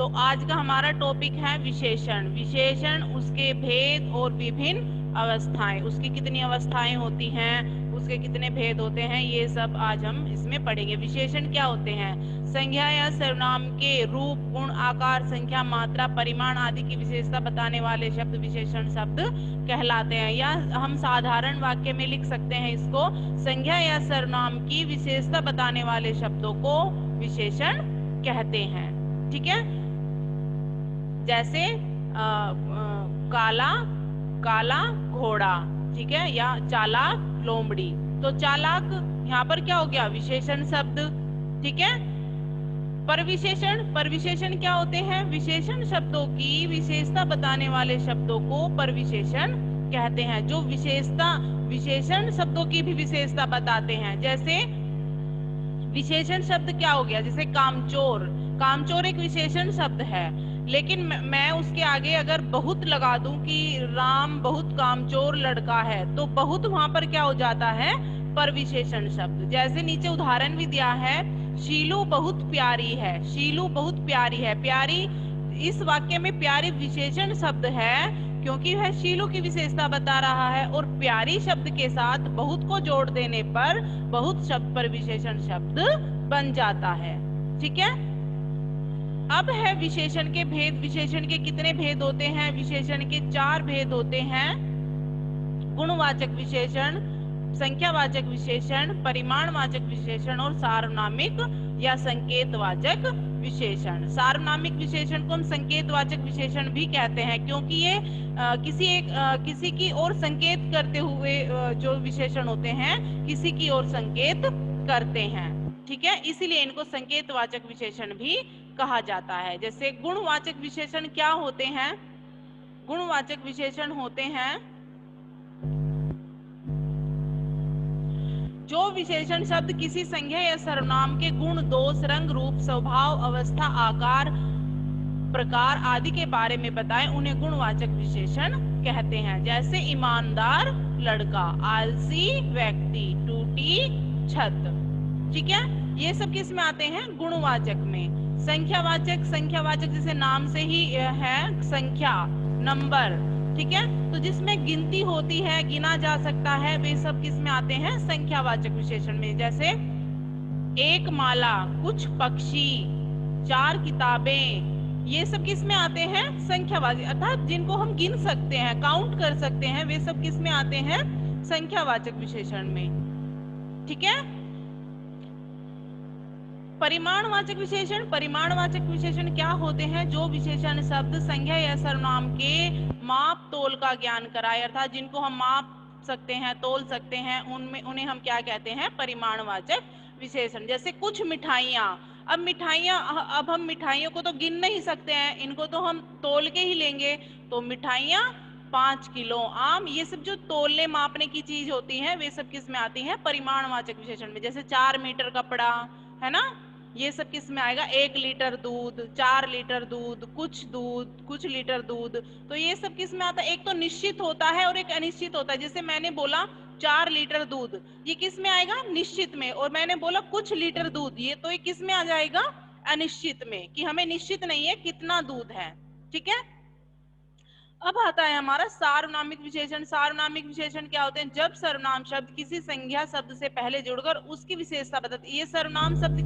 तो आज का हमारा टॉपिक है विशेषण। विशेषण, उसके भेद और विभिन्न अवस्थाएं, उसकी कितनी अवस्थाएं होती हैं, उसके कितने भेद होते हैं, ये सब आज हम इसमें पढ़ेंगे। विशेषण क्या होते हैं? संज्ञा या सर्वनाम के रूप, गुण, आकार, संख्या, मात्रा, परिमाण आदि की विशेषता बताने वाले शब्द विशेषण शब्द कहलाते हैं। या हम साधारण वाक्य में लिख सकते हैं इसको, संज्ञा या सर्वनाम की विशेषता बताने वाले शब्दों को विशेषण कहते हैं। ठीक है, जैसे काला काला घोड़ा, ठीक है, या चालाक लोमड़ी। तो चालाक यहाँ पर क्या हो गया? विशेषण शब्द। ठीक है, परविशेषण, परविशेषण क्या होते हैं? विशेषण शब्दों की विशेषता बताने वाले शब्दों को परविशेषण कहते हैं, जो विशेषता विशेषण शब्दों की भी विशेषता बताते हैं। जैसे विशेषण शब्द क्या हो गया? जैसे कामचोर, कामचोर एक विशेषण शब्द है, लेकिन मैं उसके आगे अगर बहुत लगा दूं कि राम बहुत कामचोर लड़का है, तो बहुत वहां पर क्या हो जाता है? परविशेषण शब्द। जैसे नीचे उदाहरण भी दिया है, शीलू बहुत प्यारी है, शीलू बहुत प्यारी है। प्यारी, इस वाक्य में प्यारी विशेषण शब्द है क्योंकि वह शीलू की विशेषता बता रहा है, और प्यारी शब्द के साथ बहुत को जोड़ देने पर बहुत शब्द पर विशेषण शब्द बन जाता है। ठीक है, अब है विशेषण के भेद। विशेषण के कितने भेद होते हैं? विशेषण के 4 भेद होते हैं। गुणवाचक विशेषण, संख्यावाचक विशेषण, परिमाणवाचक विशेषण और सार्वनामिक या संकेतवाचक विशेषण। सार्वनामिक विशेषण को हम संकेतवाचक विशेषण भी कहते हैं, क्योंकि ये किसी की ओर संकेत करते हुए जो विशेषण होते हैं, किसी की ओर संकेत करते हैं। ठीक है, इसीलिए इनको संकेतवाचक विशेषण भी कहा जाता है। जैसे गुणवाचक विशेषण क्या होते हैं? गुणवाचक विशेषण होते हैं जो विशेषण शब्द किसी संज्ञा या सर्वनाम के गुण, दोष, रंग, रूप, स्वभाव, अवस्था, आकार, प्रकार आदि के बारे में बताएं, उन्हें गुणवाचक विशेषण कहते हैं। जैसे ईमानदार लड़का, आलसी व्यक्ति, टूटी छत। ठीक है, ये सब किस में आते हैं? गुणवाचक में। संख्यावाचक, संख्यावाचक जैसे नाम से ही है, संख्या, नंबर। ठीक है, तो जिसमें गिनती होती है, गिना जा सकता है, वे सब किस में आते हैं? संख्यावाचक विशेषण में। जैसे एक माला, कुछ पक्षी, 4 किताबें, ये सब किस में आते हैं? संख्यावाचक, अर्थात जिनको हम गिन सकते हैं, काउंट कर सकते हैं, वे सब किस में आते हैं? संख्यावाचक विशेषण में। ठीक है, परिमाणवाचक विशेषण, परिमाणवाचक विशेषण क्या होते हैं? जो विशेषण शब्द संज्ञा या सर्वनाम के माप तोल का ज्ञान कराए, अर्थात जिनको हम माप सकते हैं, तोल सकते हैं, उन्हें हम क्या कहते हैं? परिमाणवाचक विशेषण। जैसे कुछ मिठाइयाँ, अब मिठाइयाँ, अब हम मिठाइयों को तो गिन नहीं सकते हैं, इनको तो हम तोल के ही लेंगे। तो मिठाइयाँ 5 किलो, आम, ये सब जो तोलने मापने की चीज होती है, वे सब किस में आती है? परिमाणवाचक विशेषण में। जैसे 4 मीटर कपड़ा, है ना, ये सब किस में आएगा? 1 लीटर दूध, 4 लीटर दूध, कुछ लीटर दूध। तो ये सब किस में आता है? एक तो निश्चित होता है और एक अनिश्चित होता है। जैसे मैंने बोला 4 लीटर दूध, ये किस में आएगा? निश्चित में। और मैंने बोला कुछ लीटर दूध, ये तो ये किस में आ जाएगा? अनिश्चित में, कि हमें निश्चित नहीं है कितना दूध है। ठीक है, अब आता है हमारा सार्वनामिक विशेषण। सार्वनामिक विशेषण क्या होते हैं? जब सर्वनाम शब्द किसी संज्ञा शब्द से पहले जुड़कर उसकी विशेषता बताते। ये सर्वनाम शब्द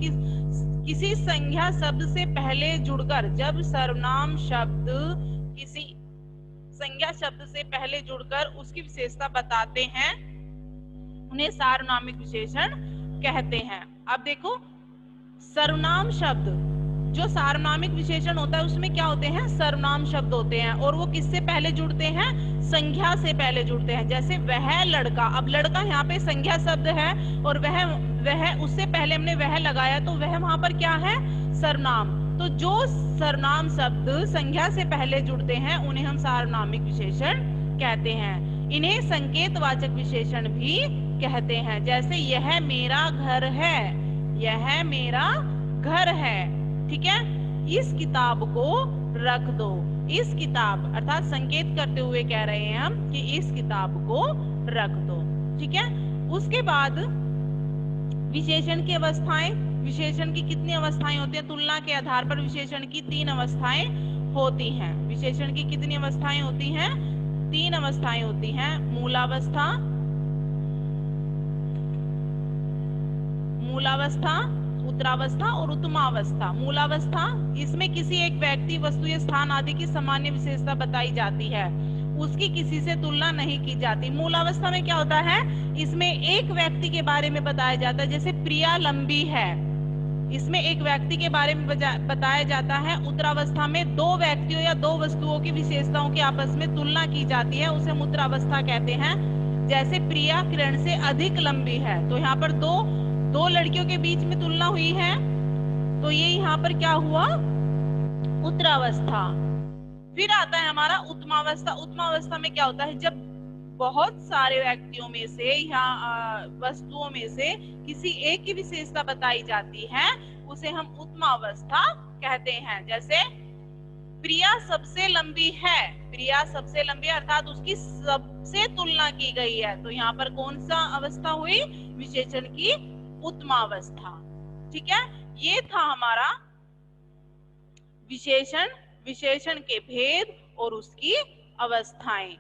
किसी संज्ञा शब्द से पहले जुड़कर, जब सर्वनाम शब्द किसी संज्ञा शब्द से पहले जुड़कर उसकी विशेषता बताते हैं, उन्हें सार्वनामिक विशेषण कहते हैं। अब देखो, सर्वनाम शब्द, जो सार्वनामिक विशेषण होता है उसमें क्या होते हैं? सर्वनाम शब्द होते हैं, और वो किससे पहले जुड़ते हैं? संज्ञा से पहले जुड़ते हैं। जैसे वह लड़का, अब लड़का यहाँ पे संज्ञा शब्द है, और वह उससे पहले हमने वह लगाया, तो वह वहां पर क्या है? सर्वनाम। तो जो सर्वनाम शब्द संज्ञा से पहले जुड़ते हैं, उन्हें हम सार्वनामिक विशेषण कहते हैं। इन्हें संकेतवाचक विशेषण भी कहते हैं। जैसे यह मेरा घर है, यह मेरा घर है। ठीक है, इस किताब को रख दो, इस किताब, अर्थात संकेत करते हुए कह रहे हैं हम कि इस किताब को रख दो। ठीक है, उसके बाद विशेषण की अवस्थाएं, विशेषण की कितनी अवस्थाएं होती हैं? तुलना के आधार पर विशेषण की 3 अवस्थाएं होती हैं। विशेषण की कितनी अवस्थाएं होती हैं? 3 अवस्थाएं होती हैं। मूलावस्था, उत्तरावस्था और उत्तमावस्था। मूलावस्था, इसमें किसी एक व्यक्ति, वस्तु या स्थान आदि की सामान्य विशेषता बताई जाती है, उसकी किसी से तुलना नहीं की जाती। मूलावस्था में क्या होता है? इसमें एक व्यक्ति के बारे में बताया जाता है, जैसे प्रिया लंबी है, इसमें एक व्यक्ति के बारे में बताया जाता है। उत्तरावस्था में दो व्यक्तियों या दो वस्तुओं की विशेषताओं की आपस में तुलना की जाती है, उसे हम उत्तरावस्था कहते हैं। जैसे प्रिया किरण से अधिक लंबी है, तो यहाँ पर दो लड़कियों के बीच में तुलना हुई है, तो ये यहाँ पर क्या हुआ? उत्तरावस्था। फिर आता है हमारा उत्तमावस्था। उत्तमावस्था में क्या होता है? जब बहुत सारे व्यक्तियों में से या वस्तुओं में से किसी एक की विशेषता बताई जाती है, उसे हम उत्तमावस्था कहते हैं। जैसे प्रिया सबसे लंबी है, प्रिया सबसे लंबी है अर्थात उसकी सबसे तुलना की गई है, तो यहाँ पर कौन सा अवस्था हुई? विशेषण की उत्तमावस्था। ठीक है, ये था हमारा विशेषण, विशेषण के भेद और उसकी अवस्थाएं।